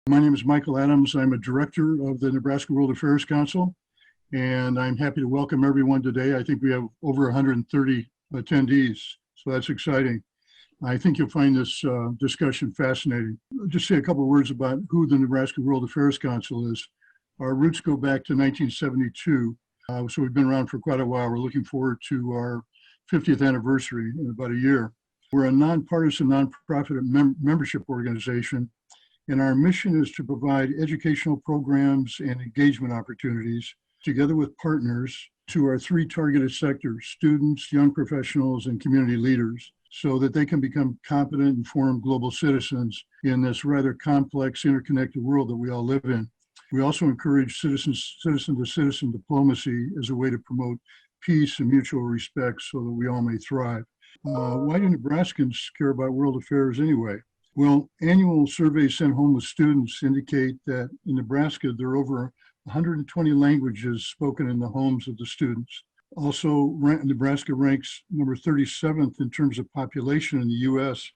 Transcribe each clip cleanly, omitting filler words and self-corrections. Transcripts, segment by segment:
My name is Michael Adams. I'm a director of the Nebraska World Affairs Council, and I'm happy to welcome everyone today. I think we have over 130 attendees, so that's exciting. I think you'll find this discussion fascinating. I'll just say a couple of words about who the Nebraska World Affairs Council is. Our roots go back to 1972, so we've been around for quite a while. We're looking forward to our 50th anniversary in about a year. We're a nonpartisan, nonprofit membership organization, and our mission is to provide educational programs and engagement opportunities together with partners to our three targeted sectors: students, young professionals, and community leaders, so that they can become competent, informed global citizens in this rather complex, interconnected world that we all live in. We also encourage citizen-to-citizen diplomacy as a way to promote peace and mutual respect so that we all may thrive. Why do Nebraskans care about world affairs anyway? Well, annual surveys sent home with students indicate that in Nebraska, there are over 120 languages spoken in the homes of the students. Also, Nebraska ranks number 37th in terms of population in the US,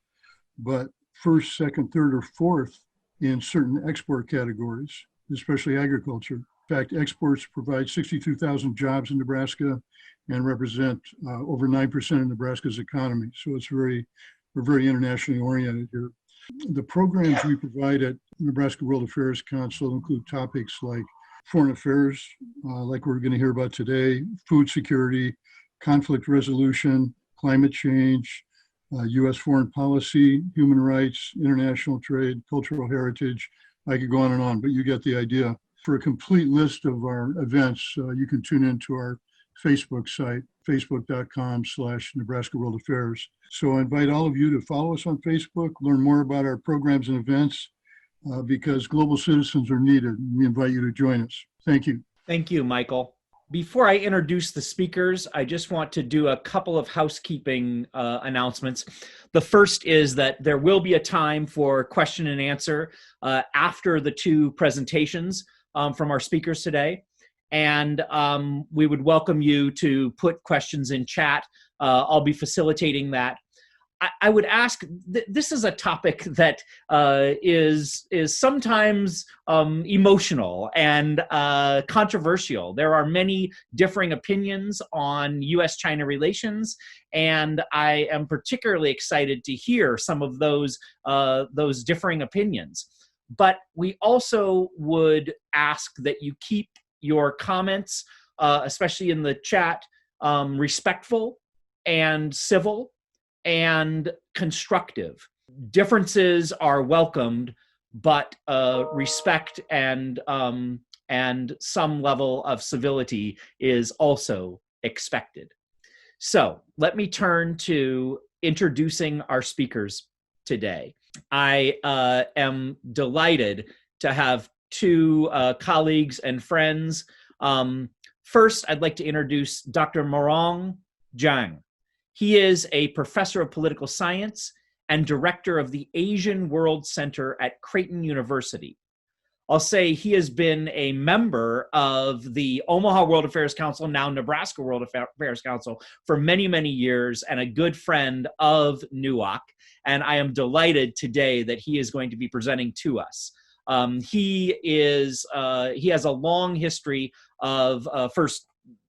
but first, second, third, or fourth in certain export categories, especially agriculture. In fact, exports provide 62,000 jobs in Nebraska and represent over 9% of Nebraska's economy. So we're very internationally oriented here. The programs we provide at Nebraska World Affairs Council include topics like foreign affairs, like we're going to hear about today, food security, conflict resolution, climate change, US foreign policy, human rights, international trade, cultural heritage. I could go on and on, but you get the idea. For a complete list of our events, you can tune into our Facebook site, facebook.com/Nebraska World Affairs. So I invite all of you to follow us on Facebook, learn more about our programs and events, because global citizens are needed. We invite you to join us. Thank you. Thank you, Michael. Before I introduce the speakers, I just want to do a couple of housekeeping announcements. The first is that there will be a time for question and answer after the two presentations from our speakers today. And we would welcome you to put questions in chat. I'll be facilitating that. I would ask, this is a topic that is sometimes emotional and controversial. There are many differing opinions on US-China relations, and I am particularly excited to hear some of those differing opinions. But we also would ask that you keep your comments, especially in the chat, respectful and civil and constructive. Differences are welcomed, but respect and some level of civility is also expected. So let me turn to introducing our speakers today. I am delighted to have two colleagues and friends. First, I'd like to introduce Dr. Maorong Jiang. He is a professor of political science and director of the Asian World Center at Creighton University. I'll say he has been a member of the Omaha World Affairs Council, now Nebraska World Affairs Council, for many, many years, and a good friend of NUAC. And I am delighted today that he is going to be presenting to us. He has a long history of first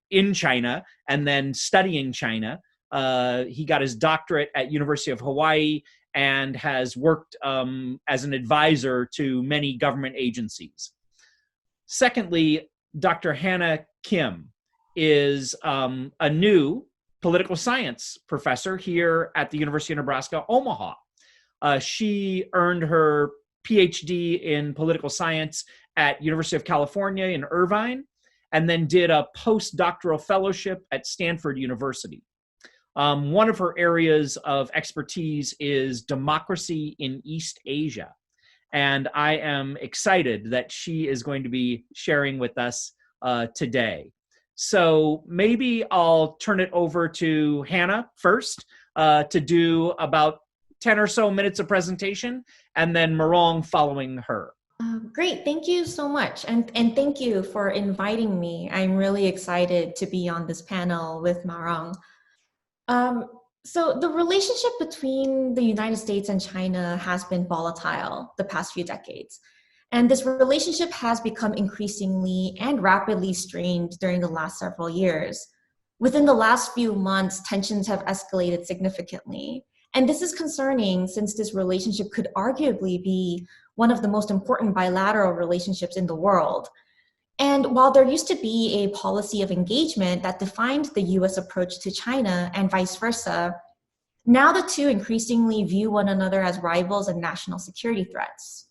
in China and then studying China. He got his doctorate at University of Hawaii and has worked as an advisor to many government agencies. Secondly, Dr. Hannah Kim is a new political science professor here at the University of Nebraska, Omaha. She earned her PhD in political science at University of California in Irvine, and then did a postdoctoral fellowship at Stanford University. One of her areas of expertise is democracy in East Asia. And I am excited that she is going to be sharing with us today. So maybe I'll turn it over to Hannah first to do about 10 or so minutes of presentation, and then Maorong following her. Great, thank you so much. And thank you for inviting me. I'm really excited to be on this panel with Maorong. So the relationship between the United States and China has been volatile the past few decades. And this relationship has become increasingly and rapidly strained during the last several years. Within the last few months, tensions have escalated significantly. And this is concerning since this relationship could arguably be one of the most important bilateral relationships in the world. And while there used to be a policy of engagement that defined the US approach to China and vice versa, now the two increasingly view one another as rivals and national security threats.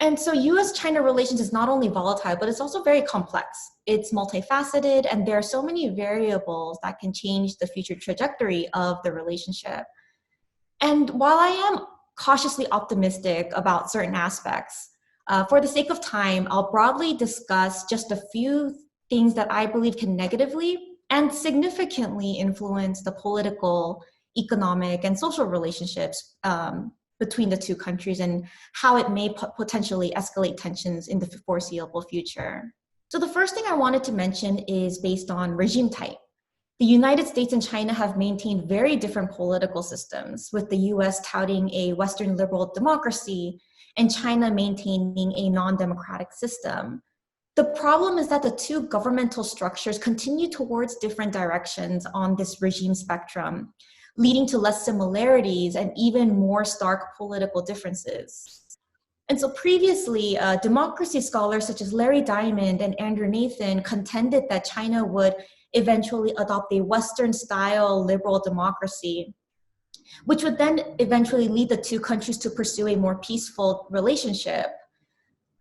And so US-China relations is not only volatile, but it's also very complex. It's multifaceted, and there are so many variables that can change the future trajectory of the relationship. And while I am cautiously optimistic about certain aspects, for the sake of time, I'll broadly discuss just a few things that I believe can negatively and significantly influence the political, economic, and social relationships between the two countries and how it may potentially escalate tensions in the foreseeable future. So the first thing I wanted to mention is based on regime type. The United States and China have maintained very different political systems, with the US touting a Western liberal democracy and China maintaining a non-democratic system. The problem is that the two governmental structures continue towards different directions on this regime spectrum, leading to less similarities and even more stark political differences. And so previously, democracy scholars such as Larry Diamond and Andrew Nathan contended that China would eventually adopt a Western-style liberal democracy, which would then eventually lead the two countries to pursue a more peaceful relationship.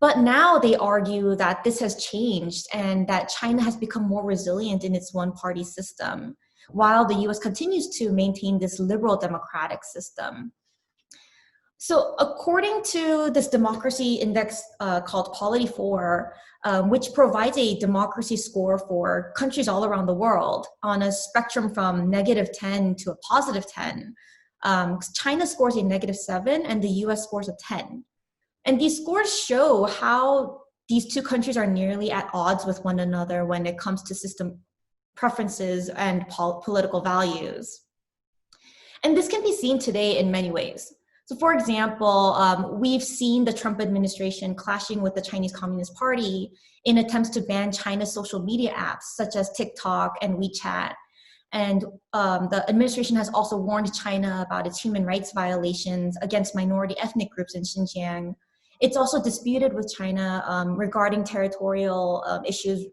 But now they argue that this has changed and that China has become more resilient in its one-party system, while the US continues to maintain this liberal democratic system. So according to this democracy index called Polity4, which provides a democracy score for countries all around the world on a spectrum from -10 to a +10, China scores a -7 and the US scores a 10. And these scores show how these two countries are nearly at odds with one another when it comes to system preferences and political values. And this can be seen today in many ways. So for example, we've seen the Trump administration clashing with the Chinese Communist Party in attempts to ban China's social media apps such as TikTok and WeChat. And the administration has also warned China about its human rights violations against minority ethnic groups in Xinjiang. It's also disputed with China regarding territorial issues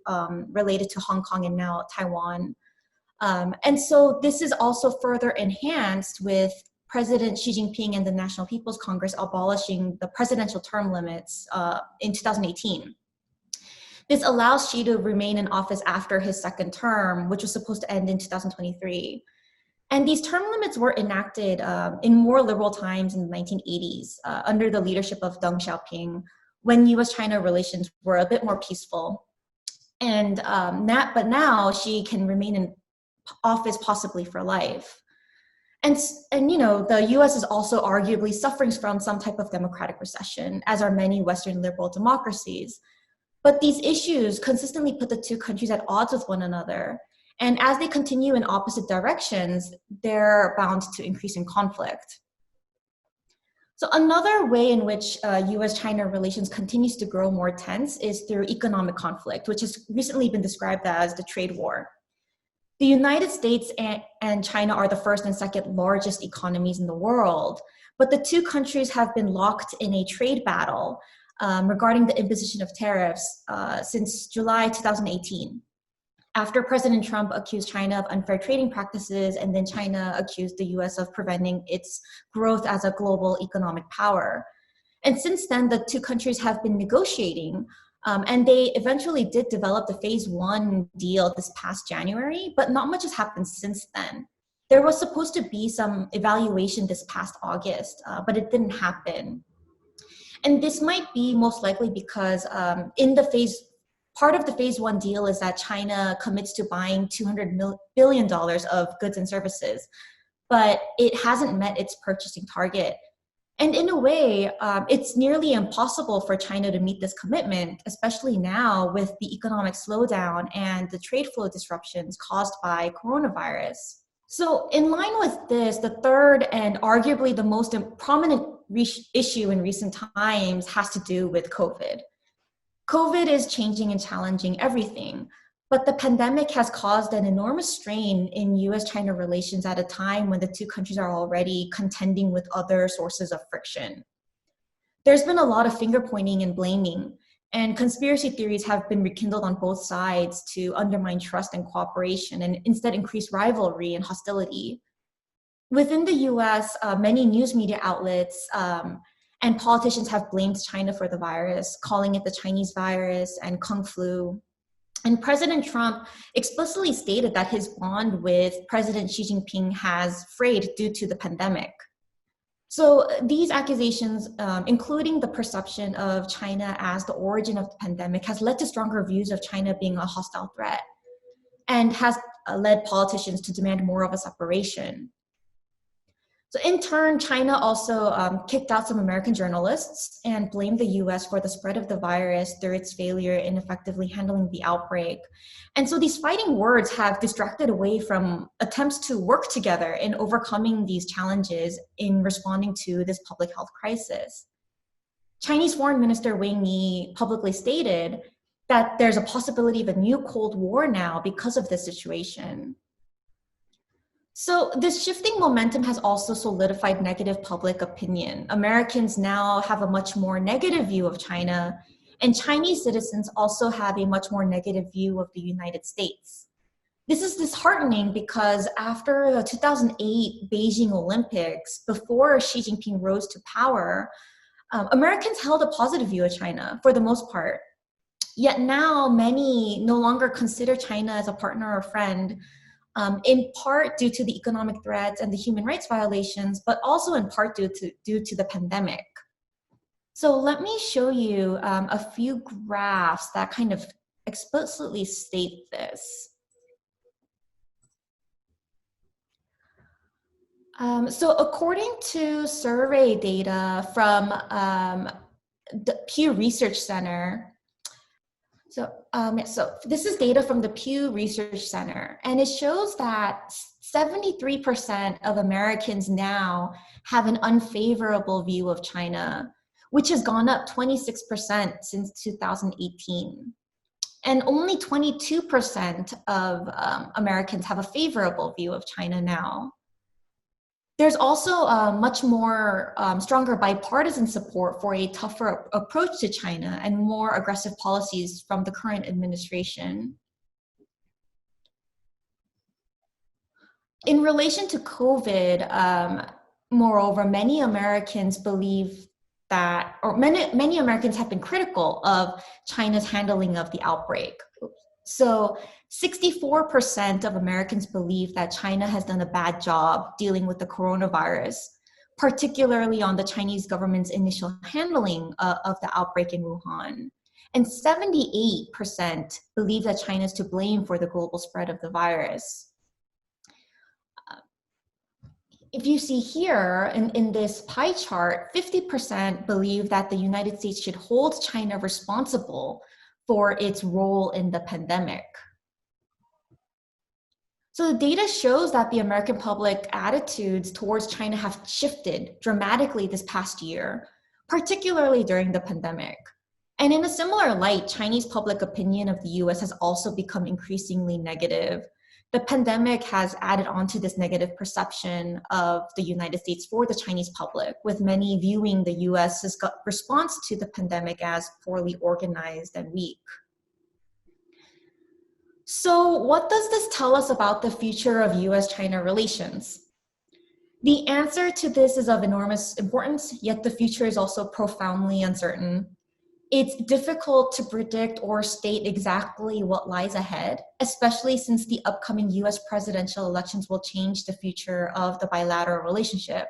related to Hong Kong and now Taiwan. And so this is also further enhanced with President Xi Jinping and the National People's Congress abolishing the presidential term limits in 2018. This allows Xi to remain in office after his second term, which was supposed to end in 2023. And these term limits were enacted in more liberal times in the 1980s under the leadership of Deng Xiaoping, when US-China relations were a bit more peaceful. And but now Xi can remain in office possibly for life. And you know, the US is also arguably suffering from some type of democratic recession, as are many Western liberal democracies. But these issues consistently put the two countries at odds with one another. And as they continue in opposite directions, they're bound to increase in conflict. So another way in which US-China relations continues to grow more tense is through economic conflict, which has recently been described as the trade war. The United States and China are the first and second largest economies in the world, but the two countries have been locked in a trade battle regarding the imposition of tariffs since July 2018. After President Trump accused China of unfair trading practices, and then China accused the US of preventing its growth as a global economic power. And since then, the two countries have been negotiating, and they eventually did develop the phase 1 deal this past January, but not much has happened since then. There was supposed to be some evaluation this past August, but it didn't happen. And this might be most likely because part of the phase 1 deal is that China commits to buying $200 billion of goods and services, but it hasn't met its purchasing target. And in a way, it's nearly impossible for China to meet this commitment, especially now with the economic slowdown and the trade flow disruptions caused by coronavirus. So in line with this, the third and arguably the most prominent issue in recent times has to do with COVID. COVID is changing and challenging everything, but the pandemic has caused an enormous strain in US-China relations at a time when the two countries are already contending with other sources of friction. There's been a lot of finger pointing and blaming, and conspiracy theories have been rekindled on both sides to undermine trust and cooperation and instead increase rivalry and hostility. Within the US, many news media outlets and politicians have blamed China for the virus, calling it the Chinese virus and Kung flu. And President Trump explicitly stated that his bond with President Xi Jinping has frayed due to the pandemic. So these accusations, including the perception of China as the origin of the pandemic, has led to stronger views of China being a hostile threat and has led politicians to demand more of a separation. So in turn, China also kicked out some American journalists and blamed the US for the spread of the virus through its failure in effectively handling the outbreak. And so these fighting words have distracted away from attempts to work together in overcoming these challenges in responding to this public health crisis. Chinese Foreign Minister Wang Yi publicly stated that there's a possibility of a new Cold War now because of this situation. So this shifting momentum has also solidified negative public opinion. Americans now have a much more negative view of China, and Chinese citizens also have a much more negative view of the United States. This is disheartening because after the 2008 Beijing Olympics, before Xi Jinping rose to power, Americans held a positive view of China for the most part. Yet now many no longer consider China as a partner or friend, in part due to the economic threats and the human rights violations, but also in part due to the pandemic. So let me show you a few graphs that kind of explicitly state this. So according to survey data from the Pew Research Center, so this is data from the Pew Research Center, and it shows that 73% of Americans now have an unfavorable view of China, which has gone up 26% since 2018. And only 22% of Americans have a favorable view of China now. There's also much more stronger bipartisan support for a tougher approach to China and more aggressive policies from the current administration. In relation to COVID, moreover, many Americans believe that, or many Americans have been critical of China's handling of the outbreak. So 64% of Americans believe that China has done a bad job dealing with the coronavirus, particularly on the Chinese government's initial handling of the outbreak in Wuhan. And 78% believe that China is to blame for the global spread of the virus. If you see here in this pie chart, 50% believe that the United States should hold China responsible for its role in the pandemic. So the data shows that the American public attitudes towards China have shifted dramatically this past year, particularly during the pandemic. And in a similar light, Chinese public opinion of the US has also become increasingly negative. The pandemic has added on to this negative perception of the United States for the Chinese public, with many viewing the US's response to the pandemic as poorly organized and weak. So what does this tell us about the future of US-China relations? The answer to this is of enormous importance, yet the future is also profoundly uncertain. It's difficult to predict or state exactly what lies ahead, especially since the upcoming US presidential elections will change the future of the bilateral relationship.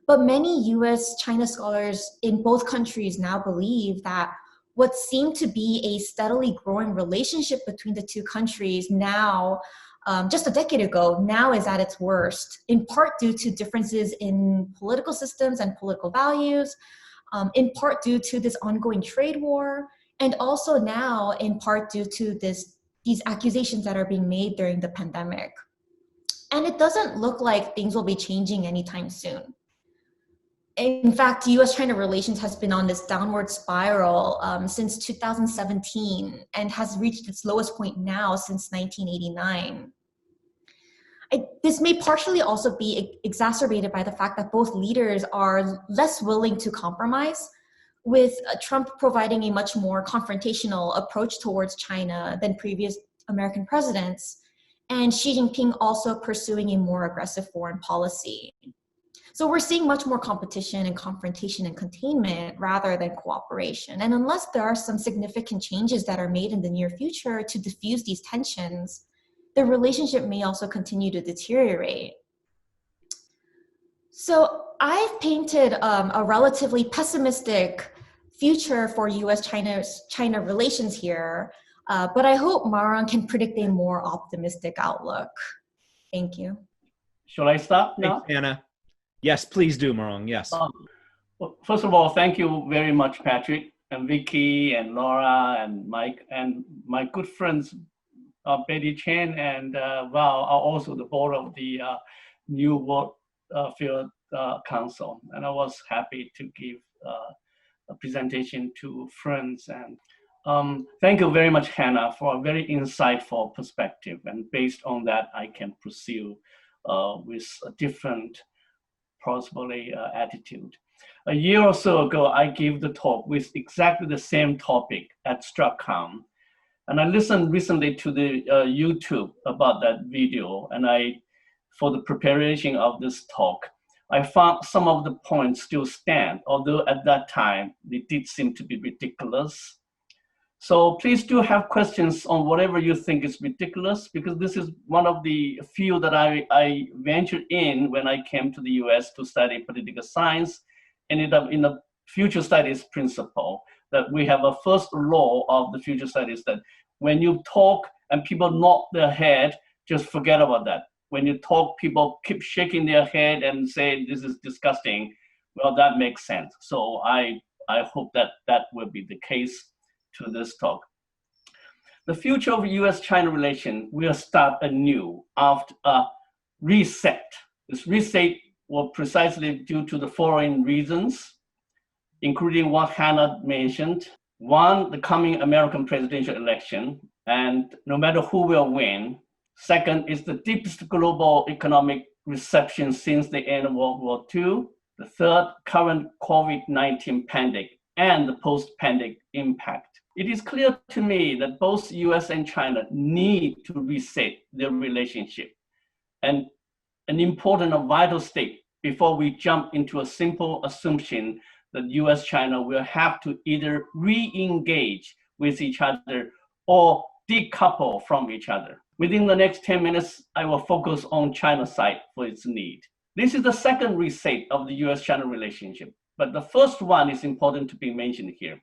But many US-China scholars in both countries now believe that what seemed to be a steadily growing relationship between the two countries now, just a decade ago, now is at its worst, in part due to differences in political systems and political values, in part due to this ongoing trade war, and also now in part due to these accusations that are being made during the pandemic. And it doesn't look like things will be changing anytime soon. In fact, US-China relations has been on this downward spiral since 2017 and has reached its lowest point now since 1989. This may partially also be exacerbated by the fact that both leaders are less willing to compromise, with Trump providing a much more confrontational approach towards China than previous American presidents, and Xi Jinping also pursuing a more aggressive foreign policy. So we're seeing much more competition and confrontation and containment rather than cooperation. And unless there are some significant changes that are made in the near future to diffuse these tensions, the relationship may also continue to deteriorate. So I've painted a relatively pessimistic future for US-China relations here, but I hope Maorong can predict a more optimistic outlook. Thank you. Shall I start now? Thanks, Anna. Yes, please do, Maorong. Yes. Well, first of all, thank you very much, Patrick, and Vicky, and Laura, and Mike, and my good friends, Betty Chen and Val, are also the board of the New World Field Council. And I was happy to give a presentation to friends. And thank you very much, Hannah, for a very insightful perspective. And based on that, I can pursue with a different, possibly, attitude. A year or so ago, I gave the talk with exactly the same topic at StruckCon. And I listened recently to the YouTube about that video. And for the preparation of this talk, I found some of the points still stand, although at that time, they did seem to be ridiculous. So please do have questions on whatever you think is ridiculous, because this is one of the field that I ventured in when I came to the US to study political science, ended up in the future studies principle, that we have a first law of the future studies that when you talk and people nod their head, just forget about that. When you talk, people keep shaking their head and say, this is disgusting. Well, that makes sense. So I hope that that will be the case to this talk. The future of US-China relation will start anew after a reset. This reset was precisely due to the following reasons, including what Hannah mentioned. One, the coming American presidential election, and no matter who will win. Second is the deepest global economic recession since the end of World War II. The third, current COVID-19 pandemic and the post-pandemic impact. It is clear to me that both US and China need to reset their relationship, and an important and vital step before we jump into a simple assumption that US-China will have to either re-engage with each other or decouple from each other. Within the next 10 minutes, I will focus on China's side for its need. This is the second reset of the US-China relationship, but the first one is important to be mentioned here.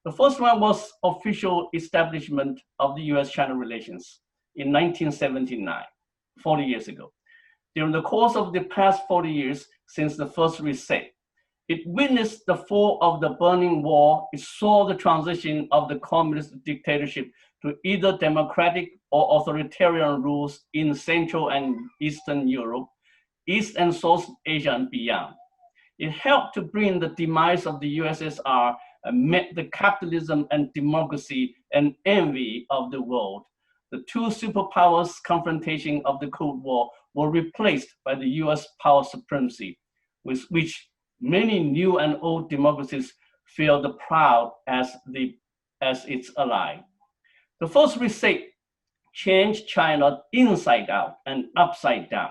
The first one was official establishment of the US-China relations in 1979, 40 years ago. During the course of the past 40 years since the first reset, it witnessed the fall of the Berlin Wall. It saw the transition of the communist dictatorship to either democratic or authoritarian rules in Central and Eastern Europe, East and South Asia and beyond. It helped to bring the demise of the USSR amid the capitalism and democracy and envy of the world. The two superpowers' confrontation of the Cold War were replaced by the US power supremacy, with which many new and old democracies feel proud as its ally. The first reset changed China inside out and upside down.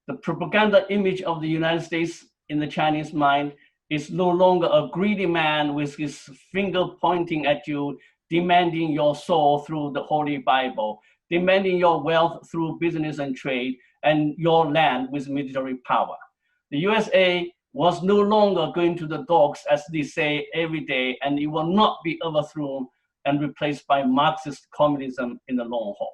The propaganda image of the United States in the Chinese mind is no longer a greedy man with his finger pointing at you, demanding your soul through the Holy Bible, demanding your wealth through business and trade, and your land with military power. The USA was no longer going to the dogs, as they say every day, and it will not be overthrown and replaced by Marxist communism in the long haul.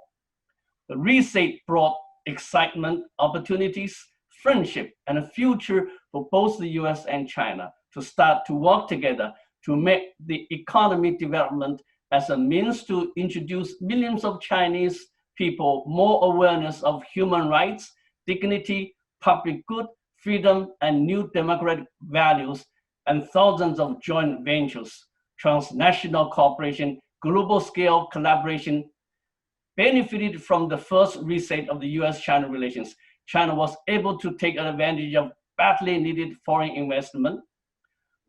The reset brought excitement, opportunities, friendship, and a future for both the US and China to start to work together to make the economic development as a means to introduce millions of Chinese people more awareness of human rights, dignity, public good, freedom, and new democratic values, and thousands of joint ventures, transnational cooperation, global scale collaboration benefited from the first reset of the US-China relations. China was able to take advantage of badly needed foreign investment,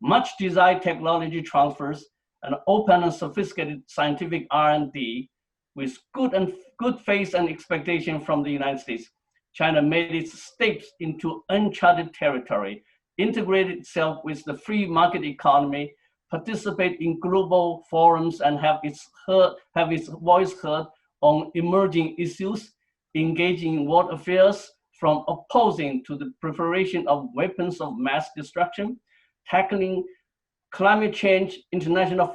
much desired technology transfers, and open and sophisticated scientific R&D with good faith and expectation from the United States. China made its steps into uncharted territory, integrated itself with the free market economy, participate in global forums, and have its voice heard on emerging issues, engaging in world affairs, from opposing to the proliferation of weapons of mass destruction, tackling climate change, international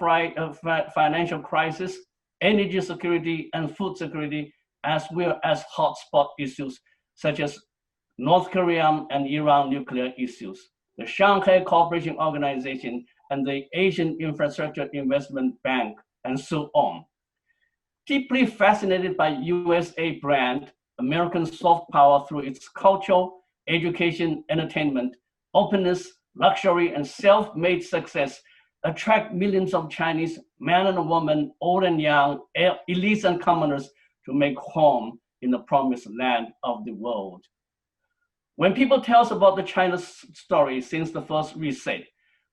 financial crisis, energy security, and food security, as well as hotspot issues such as North Korea and Iran nuclear issues, the Shanghai Cooperation Organization, and the Asian Infrastructure Investment Bank, and so on. Deeply fascinated by USA brand, American soft power through its culture, education, entertainment, openness, luxury, and self-made success attract millions of Chinese men and women, old and young, elites and commoners to make home in the promised land of the world. When people tell us about the China's story since the first reset,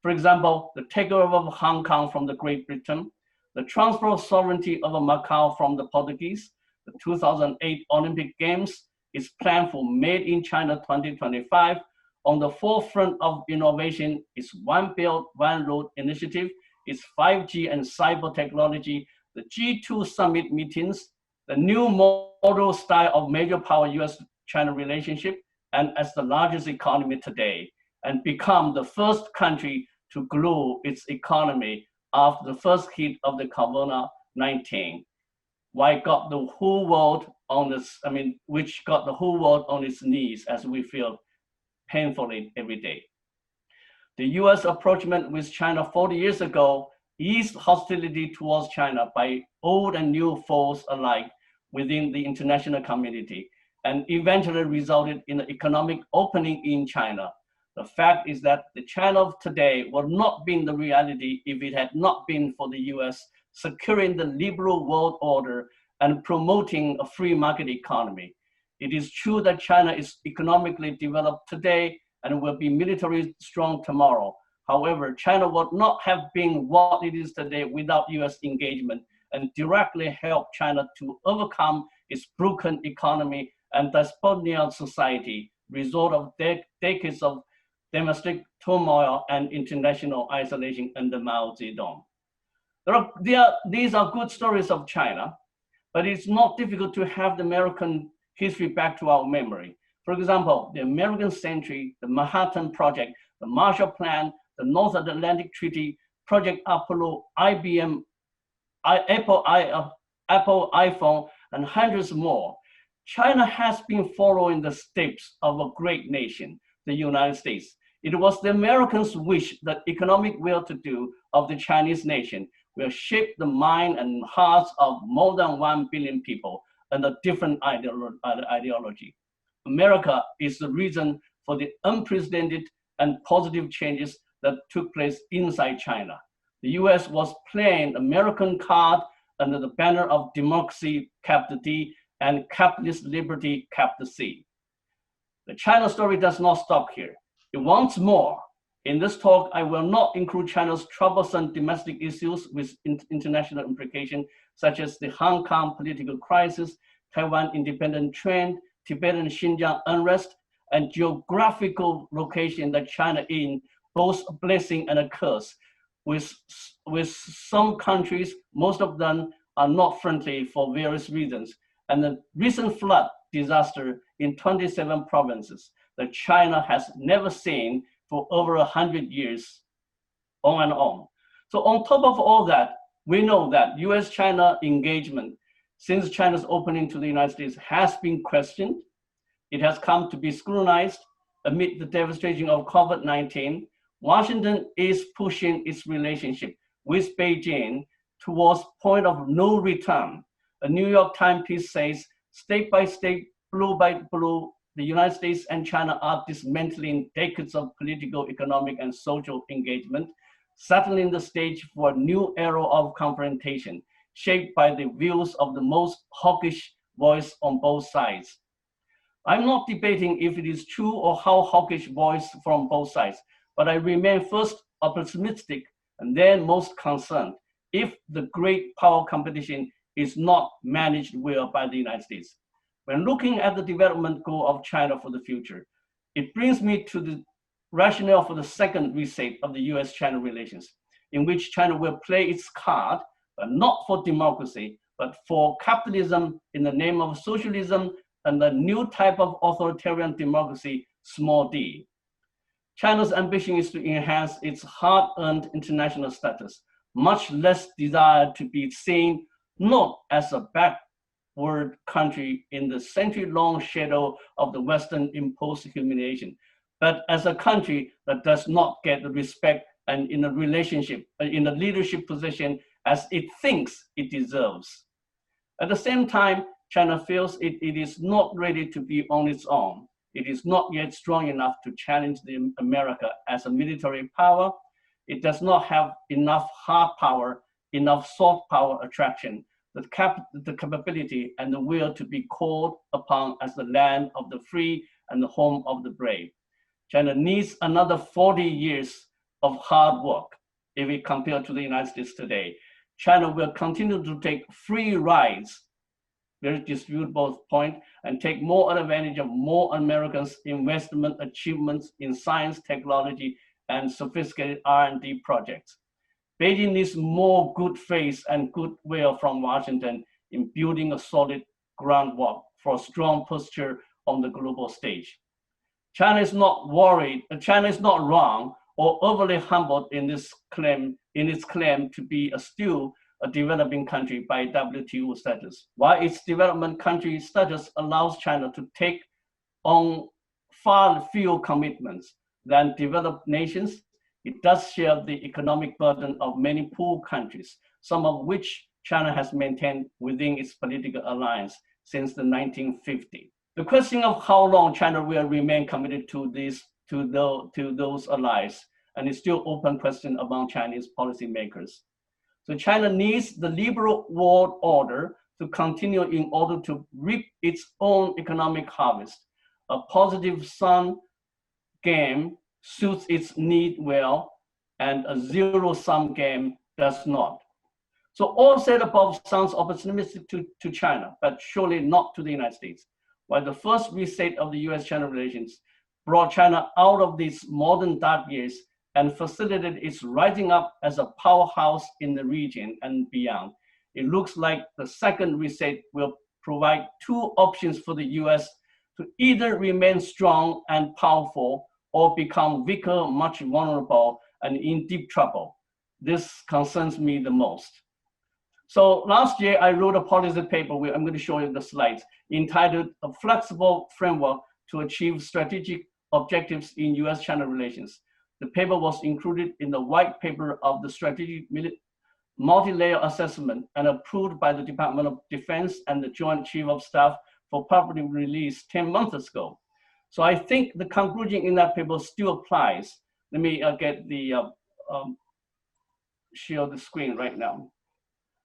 for example, the takeover of Hong Kong from the Great Britain, the transfer of sovereignty over Macau from the Portuguese, the 2008 Olympic Games is planned for Made in China 2025. On the forefront of innovation is One Belt, One Road initiative, is 5G and cyber technology, the G2 summit meetings, the new model style of major power US-China relationship, and as the largest economy today, and become the first country to grow its economy after the first hit of the COVID-19. Which got the whole world on its knees, as we feel painfully every day. The US approachment with China 40 years ago eased hostility towards China by old and new foes alike within the international community, and eventually resulted in an economic opening in China. The fact is that the China of today would not be the reality if it had not been for the US securing the liberal world order and promoting a free market economy. It is true that China is economically developed today and will be militarily strong tomorrow. However, China would not have been what it is today without US engagement, and directly help China to overcome its broken economy and despotic society, result of decades of domestic turmoil and international isolation under Mao Zedong. These are good stories of China, but it's not difficult to have the American history back to our memory. For example, the American Century, the Manhattan Project, the Marshall Plan, the North Atlantic Treaty, Project Apollo, IBM, Apple iPhone, and hundreds more. China has been following the steps of a great nation, the United States. It was the Americans' wish that economic well-to-do of the Chinese nation will shape the mind and hearts of more than 1 billion people under different ideology. America is the reason for the unprecedented and positive changes that took place inside China. The US was playing American card under the banner of democracy, capital D, and capitalist liberty, capital C. The China story does not stop here. It wants more. In this talk, I will not include China's troublesome domestic issues with international implications, such as the Hong Kong political crisis, Taiwan independent trend, Tibetan Xinjiang unrest, and geographical location that China in, both a blessing and a curse. With some countries, most of them are not friendly for various reasons. And the recent flood disaster in 27 provinces that China has never seen for over 100 years, on and on. So on top of all that, we know that US-China engagement since China's opening to the United States has been questioned. It has come to be scrutinized amid the devastation of COVID-19. Washington is pushing its relationship with Beijing towards point of no return. A New York Times piece says, state by state, blue by blue, the United States and China are dismantling decades of political, economic, and social engagement, settling the stage for a new era of confrontation, shaped by the views of the most hawkish voice on both sides. I'm not debating if it is true or how hawkish voice from both sides, but I remain first optimistic and then most concerned if the great power competition is not managed well by the United States. When looking at the development goal of China for the future, it brings me to the rationale for the second reset of the US-China relations, in which China will play its card, but not for democracy, but for capitalism in the name of socialism and a new type of authoritarian democracy, small d. China's ambition is to enhance its hard-earned international status, much less desire to be seen not as a backward country in the century-long shadow of the Western imposed humiliation, but as a country that does not get the respect and in a relationship, in a leadership position as it thinks it deserves. At the same time, China feels it is not ready to be on its own. It is not yet strong enough to challenge America as a military power. It does not have enough hard power, enough soft power attraction, the capability and the will to be called upon as the land of the free and the home of the brave. China needs another 40 years of hard work if we compare to the United States today. China will continue to take free rides, very disputable point, and take more advantage of more Americans' investment achievements in science, technology, and sophisticated R&D projects. Beijing needs more good faith and goodwill from Washington in building a solid groundwork for a strong posture on the global stage. China is not wrong or overly humbled in its claim to be still a developing country by WTO status. While its development country status allows China to take on far fewer commitments than developed nations, it does share the economic burden of many poor countries, some of which China has maintained within its political alliance since the 1950s. The question of how long China will remain committed to those allies, and it's still open question among Chinese policymakers. So China needs the liberal world order to continue in order to reap its own economic harvest. A positive sum game suits its need well, and a zero-sum game does not. So all said above sounds optimistic to China, but surely not to the United States. While the first reset of the US-China relations brought China out of these modern dark years and facilitated its rising up as a powerhouse in the region and beyond, it looks like the second reset will provide two options for the US to either remain strong and powerful or become weaker, much vulnerable, and in deep trouble. This concerns me the most. So last year, I wrote a policy paper, I'm going to show you the slides, entitled A Flexible Framework to Achieve Strategic Objectives in US-China Relations. The paper was included in the white paper of the Strategic Multi-Layer Assessment and approved by the Department of Defense and the Joint Chief of Staff for public release 10 months ago. So I think the conclusion in that paper still applies. Let me get the, share the screen right now.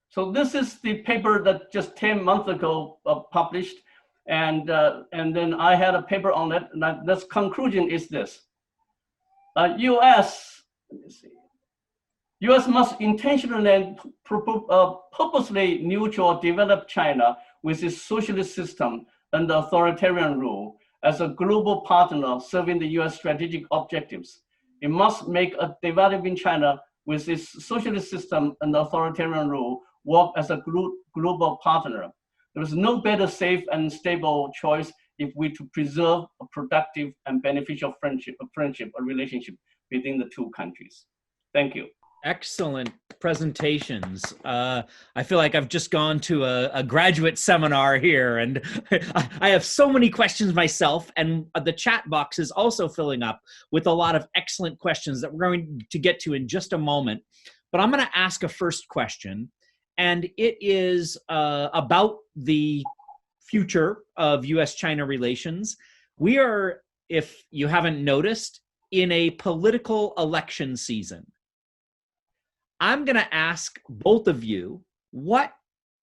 So this is the paper that just 10 months ago published. And then I had a paper on it. And this conclusion is this. US must intentionally and purposely neutral develop China with its socialist system and authoritarian rule as a global partner serving the US strategic objectives. It must make a developing China with its socialist system and authoritarian rule work as a global partner. There is no better safe and stable choice if we to preserve a productive and beneficial friendship or relationship within the two countries. Thank you. Excellent presentations. I feel like I've just gone to a graduate seminar here, and I have so many questions myself, and the chat box is also filling up with a lot of excellent questions that we're going to get to in just a moment. But I'm going to ask a first question, and it is about the future of US-China relations. We are, if you haven't noticed, in a political election season. I'm going to ask both of you, what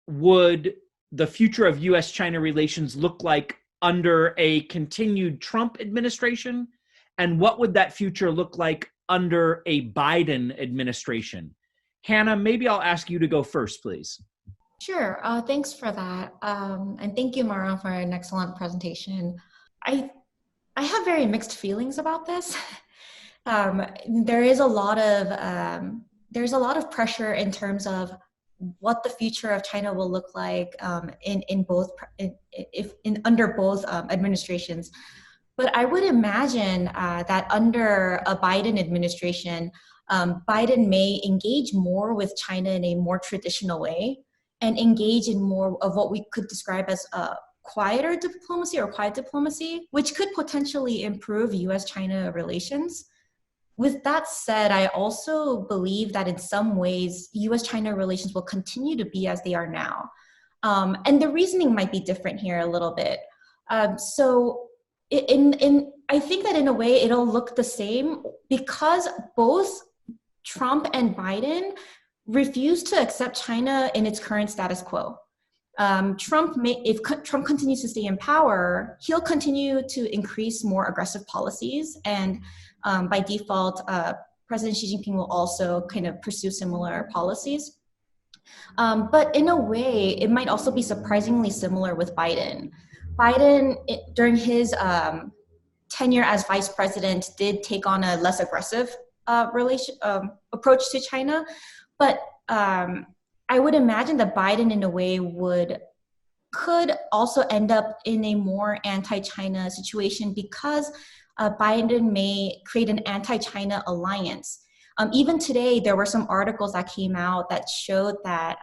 would the future of US-China relations look like under a continued Trump administration? And what would that future look like under a Biden administration? Hannah, maybe I'll ask you to go first, please. Sure. Thanks for that. And thank you, Maorong, for an excellent presentation. I have very mixed feelings about this. There's a lot of pressure in terms of what the future of China will look like under both administrations. But I would imagine that under a Biden administration, Biden may engage more with China in a more traditional way and engage in more of what we could describe as quieter diplomacy or quiet diplomacy, which could potentially improve US-China relations. With that said, I also believe that in some ways, US-China relations will continue to be as they are now. And the reasoning might be different here a little bit. I think that in a way it'll look the same because both Trump and Biden refuse to accept China in its current status quo. If Trump continues to stay in power, he'll continue to increase more aggressive policies, and by default, President Xi Jinping will also kind of pursue similar policies. But in a way, it might also be surprisingly similar with Biden. Biden, during his tenure as vice president, did take on a less aggressive approach to China, but I would imagine that Biden, in a way, could also end up in a more anti-China situation because Biden may create an anti-China alliance. Even today, there were some articles that came out that showed that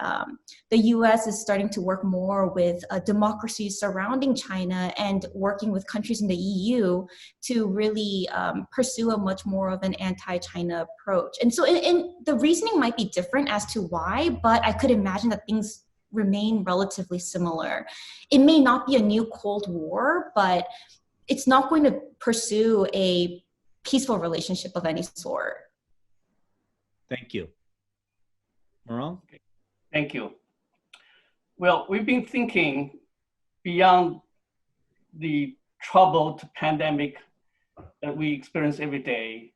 the US is starting to work more with democracies surrounding China and working with countries in the EU to really pursue a much more of an anti-China approach. And so the reasoning might be different as to why, but I could imagine that things remain relatively similar. It may not be a new Cold War, but it's not going to pursue a peaceful relationship of any sort. Thank you. Maorong? Thank you. Well, we've been thinking beyond the troubled pandemic that we experience every day,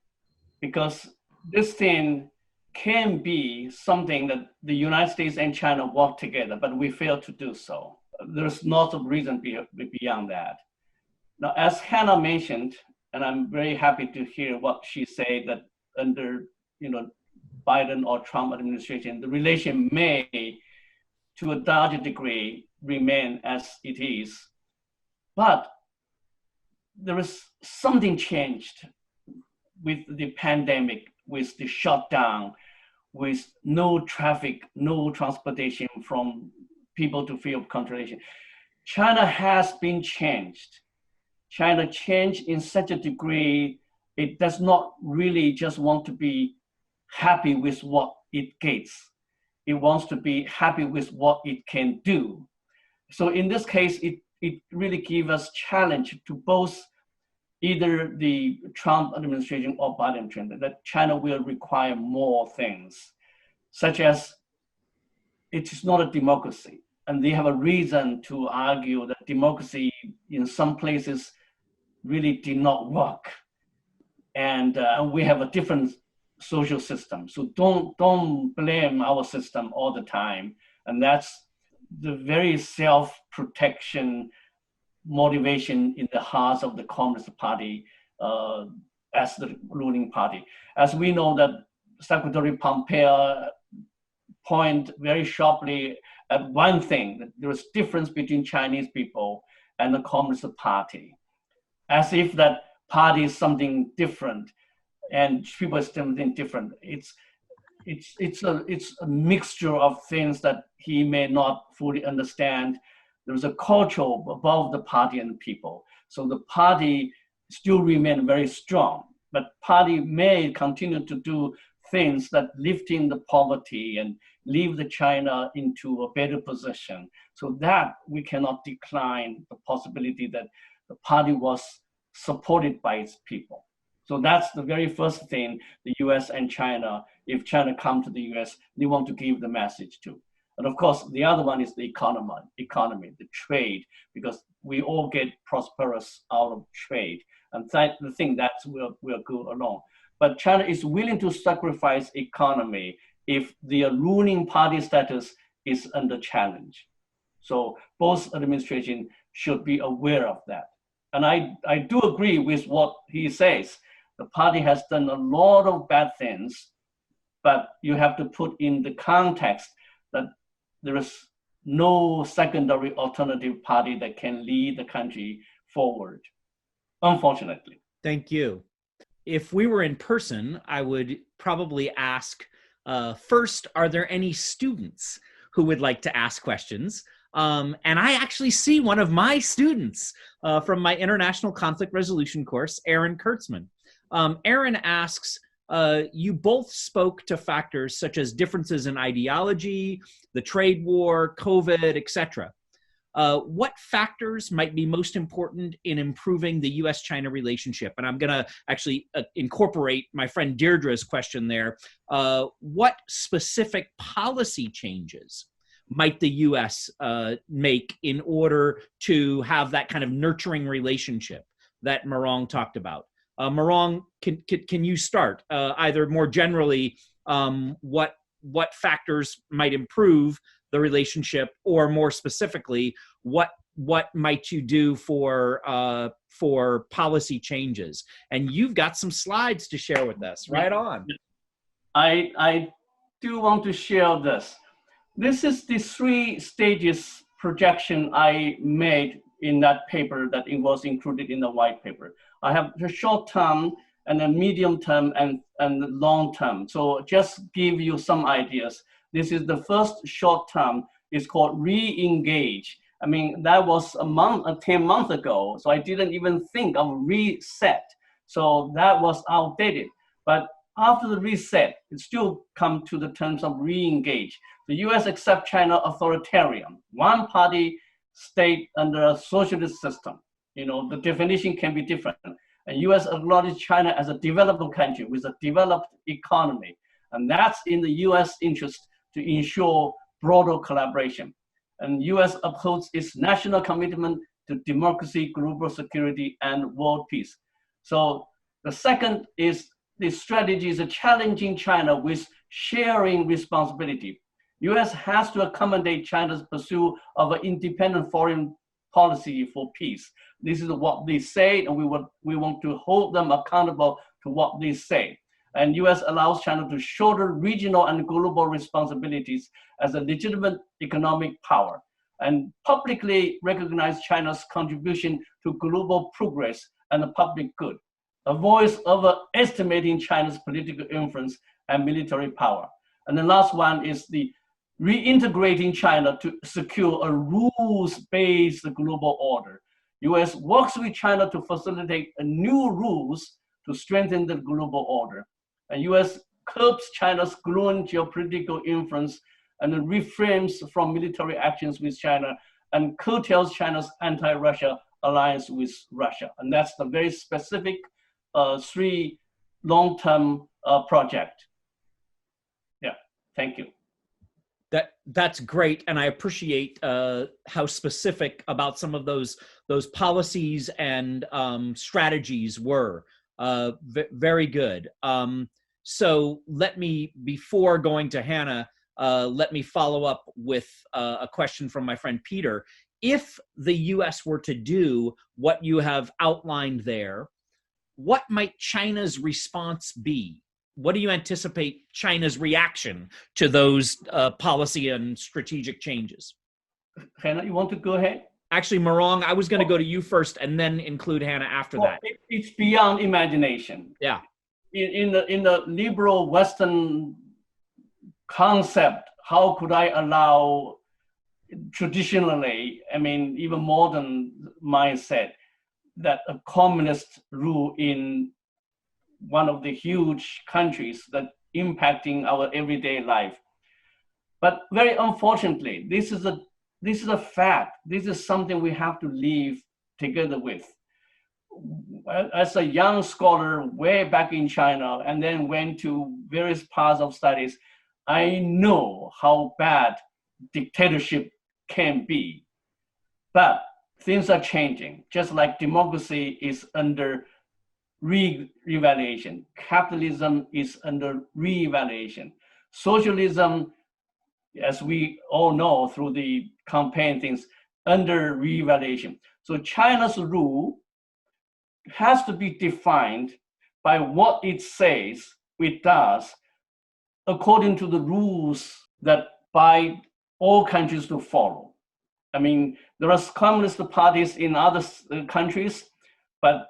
because this thing can be something that the United States and China work together, but we fail to do so. There's lots of reason beyond that. Now, as Hannah mentioned, and I'm very happy to hear what she said, that under Biden or Trump administration, the relation may, to a larger degree, remain as it is. But there is something changed with the pandemic, with the shutdown, with no traffic, no transportation from people to field of controlation. China has been changed. China changed in such a degree, it does not really just want to be happy with what it gets. It wants to be happy with what it can do. So in this case, it really gives us challenge to both either the Trump administration or Biden administration, that China will require more things, such as it is not a democracy. And they have a reason to argue that democracy in some places really did not work. And we have a different social system. So don't blame our system all the time. And that's the very self-protection motivation in the hearts of the Communist Party as the ruling party. As we know that Secretary Pompeo pointed very sharply at one thing, that there is difference between Chinese people and the Communist Party, as if that party is something different and people are something different. It's a mixture of things that he may not fully understand. There's a culture above the party and the people. So the party still remain very strong, but party may continue to do things that lifting the poverty and leave the China into a better position. So that we cannot decline the possibility that the party was supported by its people. So that's the very first thing the US and China, if China come to the US, they want to give the message to. And of course, the other one is the economy, the trade, because we all get prosperous out of trade. And the thing that will go along. But China is willing to sacrifice economy if their ruling party status is under challenge. So both administrations should be aware of that. And I do agree with what he says. The party has done a lot of bad things, but you have to put in the context that there is no secondary alternative party that can lead the country forward, unfortunately. Thank you. If we were in person, I would probably ask, first, are there any students who would like to ask questions? And I actually see one of my students from my International Conflict Resolution course, Aaron Kurtzman. Aaron asks, you both spoke to factors such as differences in ideology, the trade war, COVID, etc. What factors might be most important in improving the US-China relationship? And I'm going to actually incorporate my friend Deirdre's question there. What specific policy changes might the US make in order to have that kind of nurturing relationship that Maorong talked about? Maorong, can you start either more generally what factors might improve the relationship, or more specifically, what might you do for policy changes? And you've got some slides to share with us. Right on. I do want to share this. This is the 3 stages projection I made in that paper that it was included in the white paper. I have the short term and the medium term and the long term. So just give you some ideas. This is the first short term. It's called re-engage. I mean, that was 10 months ago. So I didn't even think of reset. So that was outdated. But after the reset, it still come to the terms of re-engage. The US accept China authoritarian, one party state under a socialist system. You know, the definition can be different. And US acknowledge China as a developed country with a developed economy. And that's in the US interest to ensure broader collaboration. And US upholds its national commitment to democracy, global security, and world peace. So the second is the strategy is challenging China with sharing responsibility. US has to accommodate China's pursuit of an independent foreign policy for peace. This is what they say, and we want to hold them accountable to what they say. And US allows China to shoulder regional and global responsibilities as a legitimate economic power, and publicly recognize China's contribution to global progress and the public good. Avoids overestimating China's political influence and military power. And the last one is the reintegrating China to secure a rules-based global order. US works with China to facilitate new rules to strengthen the global order. And US curbs China's growing geopolitical influence and refrains from military actions with China and curtails China's anti-Russia alliance with Russia. And that's the very specific 3 long-term project. Yeah, thank you. That's great, and I appreciate how specific about some of those policies and strategies were. Very good. So let me, before going to Hannah, let me follow up with a question from my friend Peter. If the U.S. were to do what you have outlined there, what might China's response be? What do you anticipate China's reaction to those policy and strategic changes? Hannah, you want to go ahead? Actually, Maorong, I was going to go to you first and then include Hannah after that. It's beyond imagination. Yeah. In the liberal Western concept, how could I allow traditionally, I mean, even modern mindset, that a communist rule in one of the huge countries that impacting our everyday life. But very unfortunately, this is a fact. This is something we have to live together with. as a young scholar way back in China, and then went to various parts of studies, I know how bad dictatorship can be. But things are changing, just like democracy is under re-evaluation. Capitalism is under re-evaluation. Socialism, as we all know through the campaign things, under re-evaluation. So China's rule has to be defined by what it says it does according to the rules that by all countries to follow. I mean, there are communist parties in other countries, but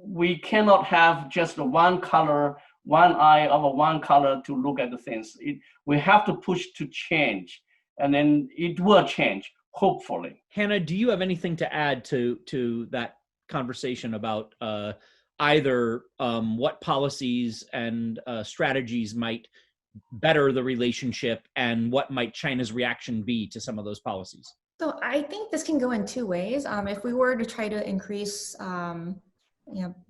we cannot have just one color, one eye of one color to look at the things. We have to push to change, and then it will change, hopefully. Hannah, do you have anything to add to that conversation about either what policies and strategies might better the relationship, and what might China's reaction be to some of those policies? So I think this can go in two ways. If we were to try to increase,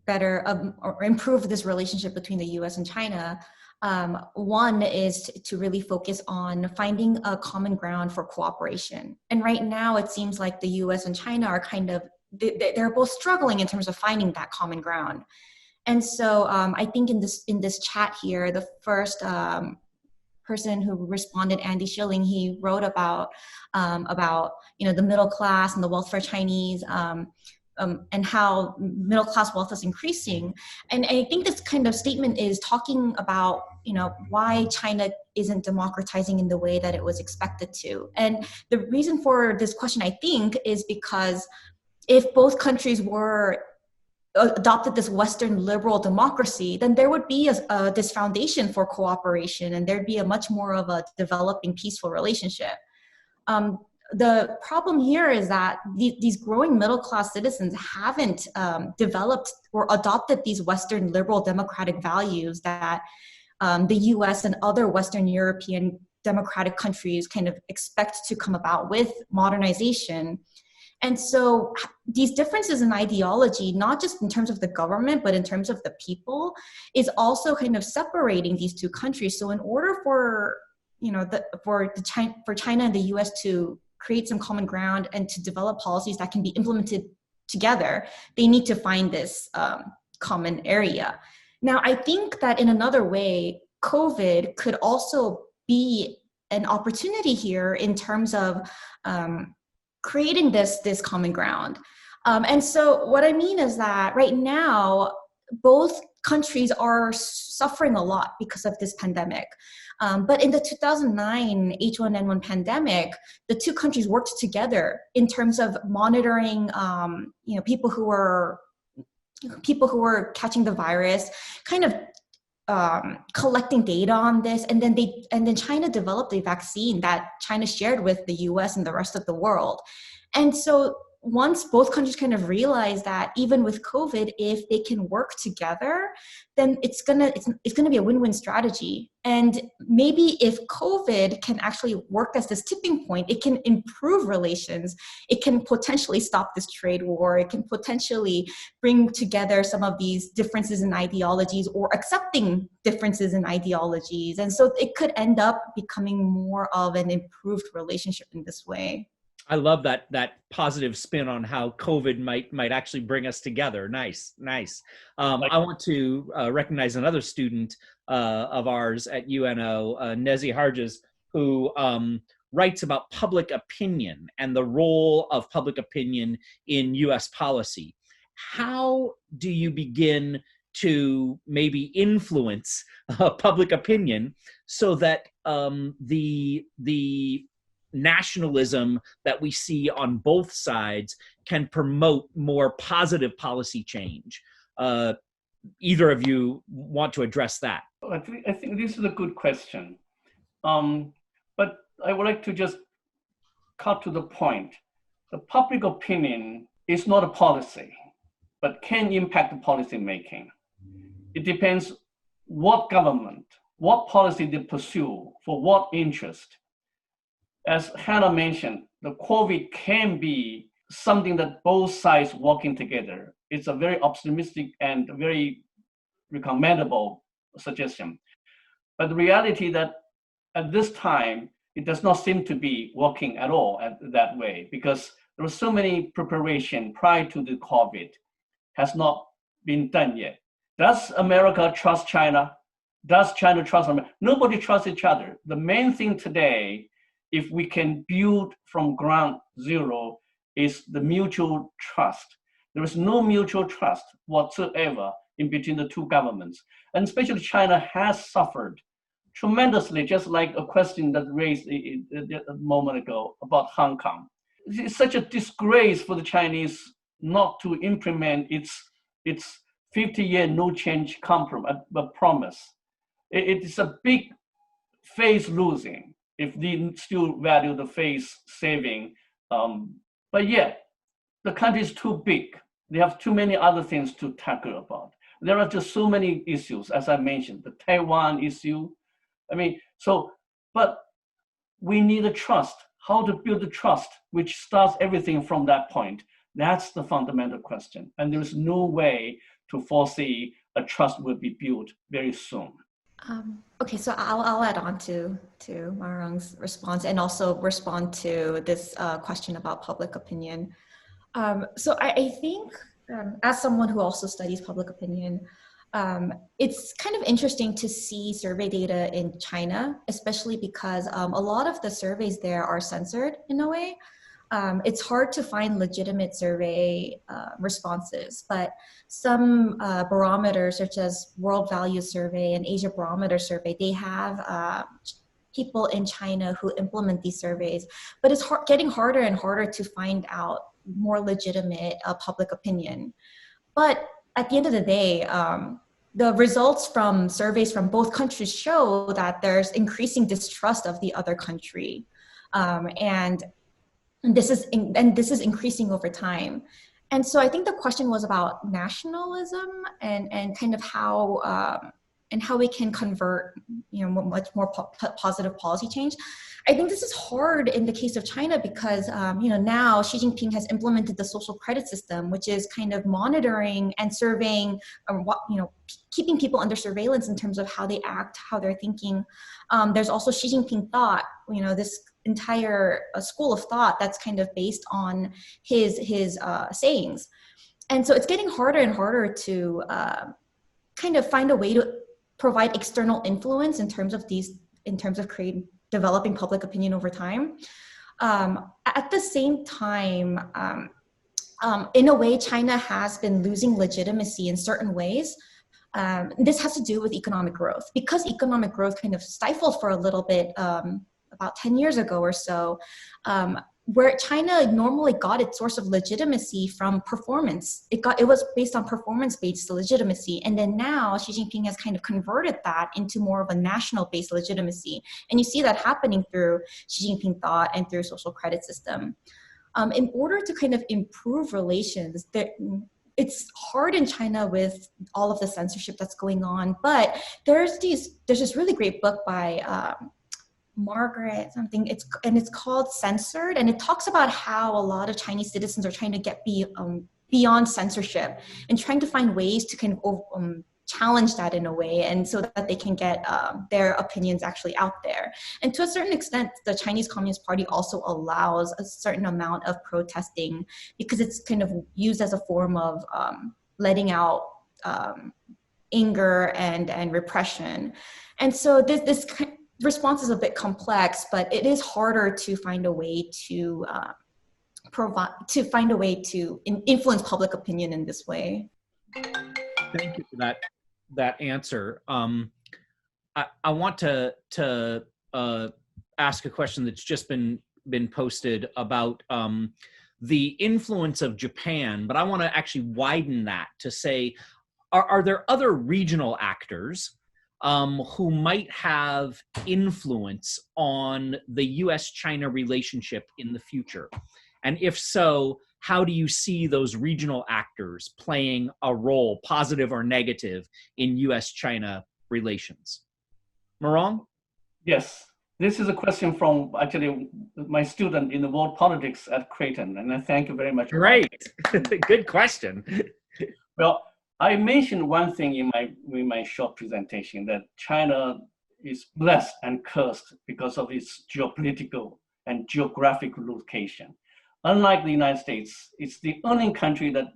better or improve this relationship between the U.S. and China, one is to really focus on finding a common ground for cooperation. And right now, it seems like the U.S. and China are they're both struggling in terms of finding that common ground. And so I think in this chat here, the first person who responded, Andy Schilling, he wrote about the middle class and the welfare Chinese, and how middle class wealth is increasing. And I think this kind of statement is talking about why China isn't democratizing in the way that it was expected to. And the reason for this question, I think, is because if both countries were adopted this Western liberal democracy, then there would be this foundation for cooperation, and there'd be a much more of a developing, peaceful relationship. The problem here is that these growing middle-class citizens haven't developed or adopted these Western liberal democratic values that the US and other Western European democratic countries kind of expect to come about with modernization. And so these differences in ideology, not just in terms of the government, but in terms of the people, is also kind of separating these two countries. So in order for China and the US to create some common ground and to develop policies that can be implemented together, they need to find this common area. Now, I think that in another way, COVID could also be an opportunity here in terms of creating this common ground. And so what I mean is that right now, both countries are suffering a lot because of this pandemic. But in the 2009 H1N1 pandemic, the two countries worked together in terms of monitoring, people who were catching the virus, kind of collecting data on this, and then China developed a vaccine that China shared with the US and the rest of the world. And so once both countries kind of realize that even with COVID, if they can work together, then it's gonna be a win-win strategy. And maybe if COVID can actually work as this tipping point, it can improve relations. It can potentially stop this trade war. It can potentially bring together some of these differences in ideologies or accepting differences in ideologies. And so it could end up becoming more of an improved relationship in this way. I love that positive spin on how COVID might actually bring us together. Nice. I want to recognize another student of ours at UNO, Nezi Harges, who writes about public opinion and the role of public opinion in U.S. policy. How do you begin to maybe influence public opinion so that the nationalism that we see on both sides can promote more positive policy change? Either of you want to address that? I think this is a good question. But I would like to just cut to the point. The public opinion is not a policy, but can impact the policy making. It depends what government, what policy they pursue, for what interest. As Hannah mentioned, the COVID can be something that both sides working together. It's a very optimistic and very recommendable suggestion. But the reality that at this time, it does not seem to be working at all that way, because there was so many preparation prior to the COVID has not been done yet. Does America trust China? Does China trust America? Nobody trusts each other. The main thing today, if we can build from ground zero, is the mutual trust. There is no mutual trust whatsoever in between the two governments. And especially China has suffered tremendously, just like a question that raised a moment ago about Hong Kong. It's such a disgrace for the Chinese not to implement its 50-year no change compromise, promise. It is a big face losing if they still value the face saving. But yet, the country is too big. They have too many other things to tackle about. There are just so many issues, as I mentioned, the Taiwan issue. But we need a trust. How to build the trust, which starts everything from that point. That's the fundamental question. And there is no way to foresee a trust will be built very soon. Okay, so I'll add on to Maorong's response and also respond to this question about public opinion. So I think as someone who also studies public opinion, it's kind of interesting to see survey data in China, especially because a lot of the surveys there are censored in a way. It's hard to find legitimate survey responses, but some barometers such as World Values Survey and Asia Barometer Survey, they have people in China who implement these surveys, but it's getting harder and harder to find out more legitimate public opinion. But at the end of the day, the results from surveys from both countries show that there's increasing distrust of the other country. And this is increasing over time. And so I think the question was about nationalism and kind of how we can convert, much more positive policy change. I think this is hard in the case of China because, now Xi Jinping has implemented the social credit system, which is kind of monitoring and surveying, keeping people under surveillance in terms of how they act, how they're thinking. There's also Xi Jinping thought, this entire school of thought that's kind of based on his sayings. And so it's getting harder and harder to kind of find a way to provide external influence in terms of developing public opinion over time. At the same time, in a way, China has been losing legitimacy in certain ways. This has to do with economic growth. Because economic growth kind of stifled for a little bit about 10 years ago or so, where China normally got its source of legitimacy from performance. It was based on performance-based legitimacy. And then now Xi Jinping has kind of converted that into more of a national-based legitimacy. And you see that happening through Xi Jinping thought and through social credit system. In order to kind of improve relations, it's hard in China with all of the censorship that's going on, but there's this really great book by Margaret something, it's called Censored, and it talks about how a lot of Chinese citizens are trying to get beyond censorship and trying to find ways to kind of challenge that in a way, and so that they can get their opinions actually out there. And to a certain extent, the Chinese Communist Party also allows a certain amount of protesting because it's kind of used as a form of letting out anger and repression. And so this response is a bit complex, but it is harder to find a way to influence public opinion in this way. Thank you for that answer. I want to ask a question that's just been posted about the influence of Japan, but I want to actually widen that to say, are there other regional actors who might have influence on the US-China relationship in the future? And if so, how do you see those regional actors playing a role, positive or negative, in US-China relations? Maorong? Yes. This is a question from actually my student in the world politics at Creighton, and I thank you very much. Great. Good question. Well, I mentioned one thing in my short presentation, that China is blessed and cursed because of its geopolitical and geographic location. Unlike the United States, it's the only country that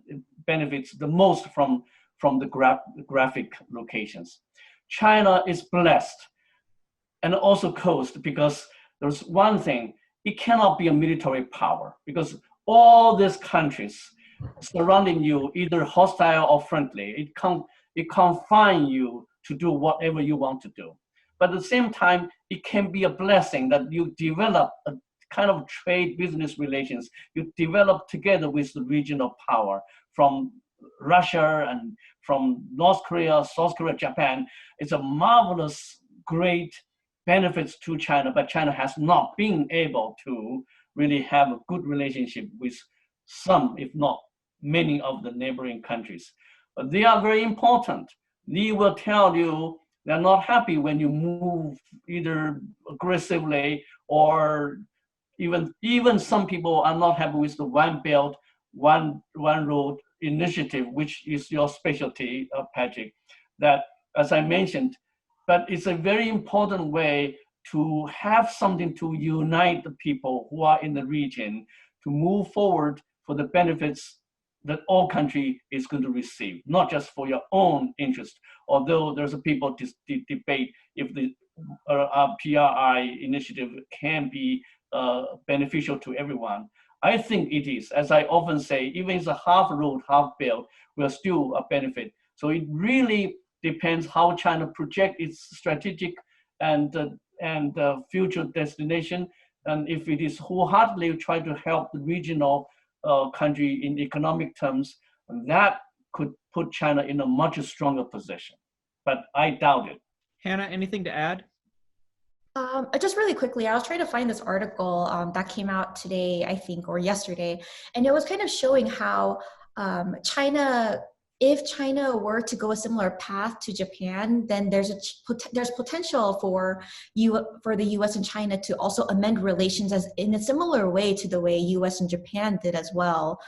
benefits the most from the graphic locations. China is blessed and also cursed because there's one thing: it cannot be a military power, because all these countries surrounding you, either hostile or friendly, it confines you to do whatever you want to do. But at the same time, it can be a blessing that you develop a kind of trade business relations. You develop together with the regional power from Russia and from North Korea, South Korea, Japan. It's a marvelous, great benefits to China, but China has not been able to really have a good relationship with some, if not many, of the neighboring countries. But they are very important. They will tell you they're not happy when you move either aggressively, or even some people are not happy with the One Belt, One Road initiative, which is your specialty, Patrick. That, as I mentioned, but it's a very important way to have something to unite the people who are in the region to move forward for the benefits that all country is going to receive, not just for your own interest. Although there's a people debate if the PRI initiative can be beneficial to everyone. I think it is. As I often say, even if it's a half road, half built, will still benefit. So it really depends how China project its strategic and future destination. And if it is wholeheartedly try to help the regional country in economic terms, that could put China in a much stronger position. But I doubt it. Hannah, anything to add? Just really quickly, I was trying to find this article that came out today, I think, or yesterday, and it was kind of showing how if China were to go a similar path to Japan, then there's potential for the U.S. and China to also amend relations as in a similar way to the way U.S. and Japan did as well.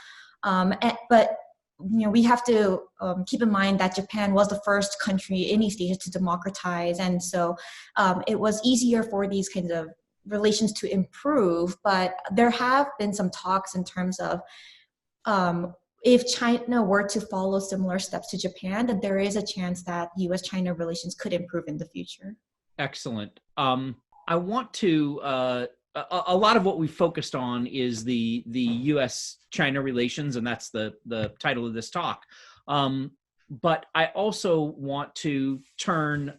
But we have to keep in mind that Japan was the first country in East Asia to democratize, and so it was easier for these kinds of relations to improve. But there have been some talks in terms of if China were to follow similar steps to Japan, then there is a chance that U.S.-China relations could improve in the future. Excellent. I want to, a lot of what we focused on is the U.S.-China relations, and that's the title of this talk. But I also want to turn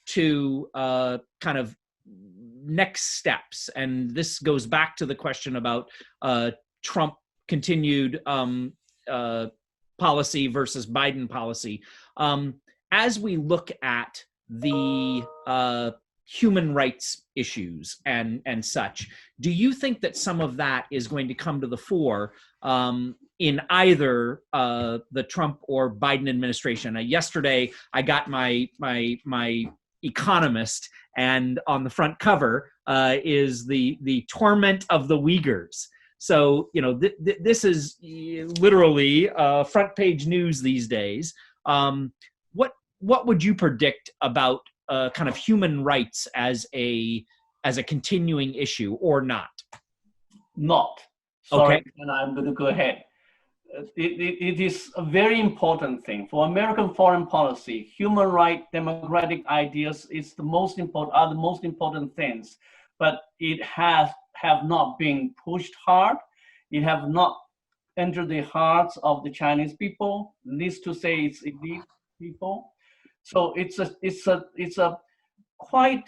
to kind of next steps. And this goes back to the question about Trump continued policy versus Biden policy. As we look at the human rights issues and such, do you think that some of that is going to come to the fore in either the Trump or Biden administration? Yesterday, I got my Economist, and on the front cover is the torment of the Uyghurs. So, this is literally front page news these days. What would you predict about kind of human rights as a continuing issue, or not? Not. Sorry, Okay. and I'm going to go ahead. It is a very important thing for American foreign policy. Human rights, democratic ideas are the most important things, but it have not been pushed hard. It have not entered the hearts of the Chinese people. Least to say, it's elite people. So it's a quite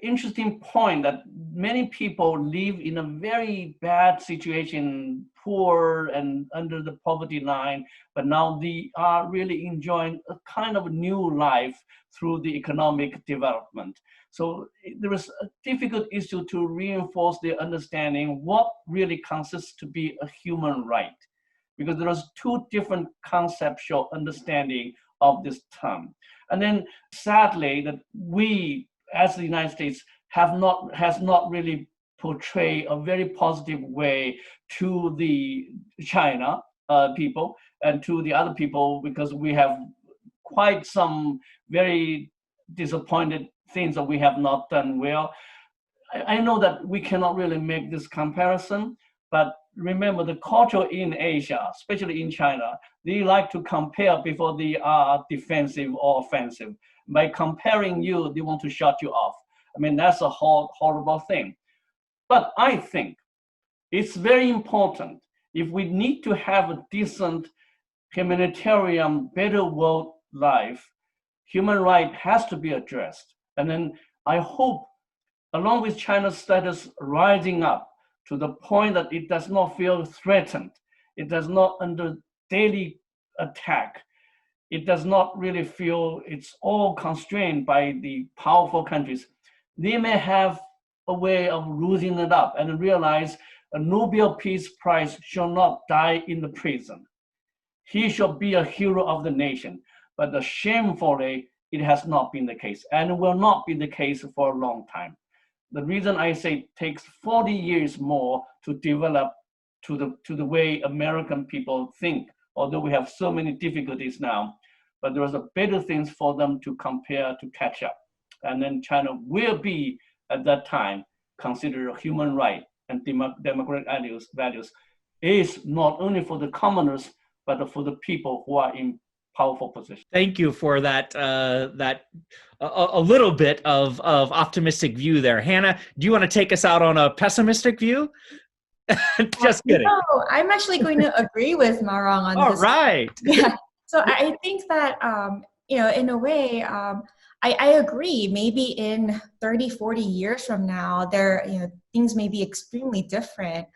interesting point that many people live in a very bad situation, poor and under the poverty line, but now they are really enjoying a kind of new life through the economic development. So there is a difficult issue to reinforce the understanding what really consists to be a human right, because there is two different conceptual understanding of this term. And then sadly that we, as the United States, has not really portrayed a very positive way to the China people and to the other people, because we have quite some very disappointed things that we have not done well. I know that we cannot really make this comparison, but remember the culture in Asia, especially in China, they like to compare before they are defensive or offensive. By comparing you, they want to shut you off. I mean, that's a horrible thing. But I think it's very important, if we need to have a decent humanitarian, better world life, human right has to be addressed. And then I hope, along with China's status rising up to the point that it does not feel threatened, it does not under daily attack, it does not really feel it's all constrained by the powerful countries, they may have a way of losing it up and realize a Nobel Peace Prize shall not die in the prison. He shall be a hero of the nation. But shamefully, it has not been the case, and will not be the case for a long time. The reason I say it takes 40 years more to develop to the way American people think, although we have so many difficulties now, but there are better things for them to compare, to catch up. And then China will be, at that time, considered human right and democratic values is not only for the commoners, but for the people who are in powerful position. Thank you for that a little bit of optimistic view there. Hannah, do you want to take us out on a pessimistic view? Just kidding. No, I'm actually going to agree with Maorong on this. All right. Yeah. So I think that, in a way, I agree. Maybe in 30, 40 years from now, things may be extremely different.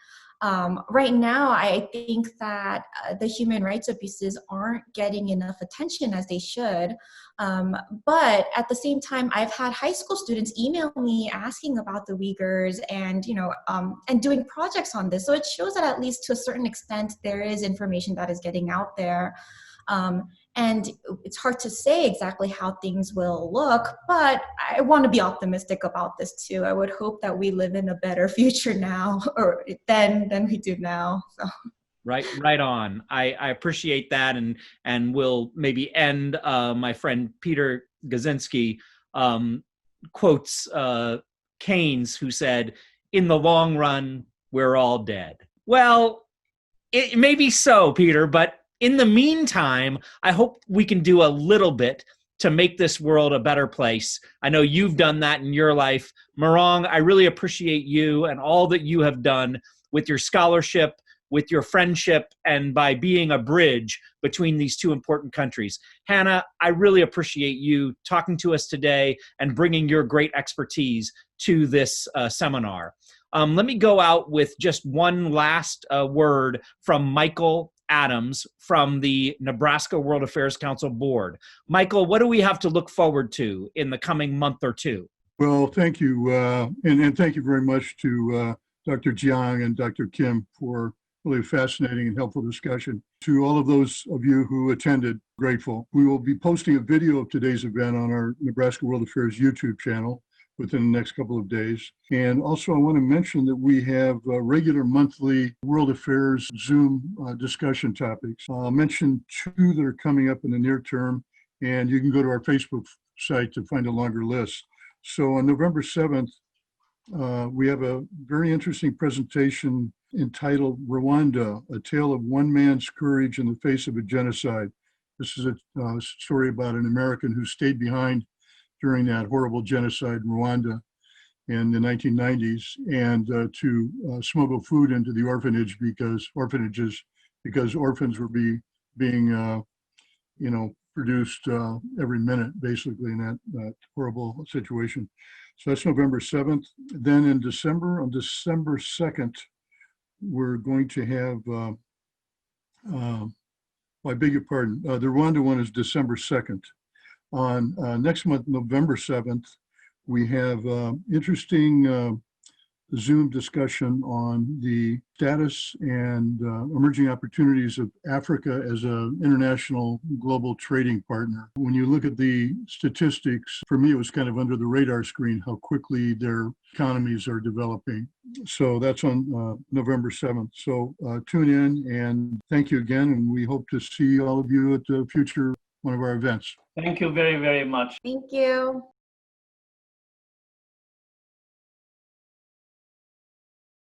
Right now, I think that the human rights abuses aren't getting enough attention as they should. But at the same time, I've had high school students email me asking about the Uyghurs and doing projects on this. So it shows that at least to a certain extent, there is information that is getting out there. And it's hard to say exactly how things will look, but I want to be optimistic about this too. I would hope that we live in a better future now, or than we do now. So. Right on. I appreciate that, and we'll maybe end. My friend Peter Gazinski quotes Keynes, who said, "In the long run, we're all dead." Well, it may be so, Peter, but in the meantime, I hope we can do a little bit to make this world a better place. I know you've done that in your life. Maorong, I really appreciate you and all that you have done with your scholarship, with your friendship, and by being a bridge between these two important countries. Hannah, I really appreciate you talking to us today and bringing your great expertise to this seminar. Let me go out with just one last word from Michael Adams from the Nebraska World Affairs Council Board. Michael, what do we have to look forward to in the coming month or two? Well, thank you. And thank you very much to Dr. Jiang and Dr. Kim for really fascinating and helpful discussion. To all of those of you who attended, grateful. We will be posting a video of today's event on our Nebraska World Affairs YouTube channel within the next couple of days. And also I want to mention that we have regular monthly World Affairs Zoom discussion topics. I'll mention two that are coming up in the near term, and you can go to our Facebook site to find a longer list. So on November 7th, we have a very interesting presentation entitled Rwanda, A Tale of One Man's Courage in the Face of a Genocide. This is a story about an American who stayed behind during that horrible genocide in Rwanda in the 1990s, and to smuggle food into the orphanages because orphans were being produced every minute, basically, in that horrible situation. So that's November 7th. Then in December, on December 2nd, we're going to have, I beg your pardon, the Rwanda one is December 2nd. On next month, November 7th, we have interesting Zoom discussion on the status and emerging opportunities of Africa as an international global trading partner. When you look at the statistics, for me, it was kind of under the radar screen how quickly their economies are developing. So that's on November 7th. So tune in and thank you again. And we hope to see all of you at the future one of our events. Thank you very, very much. Thank you.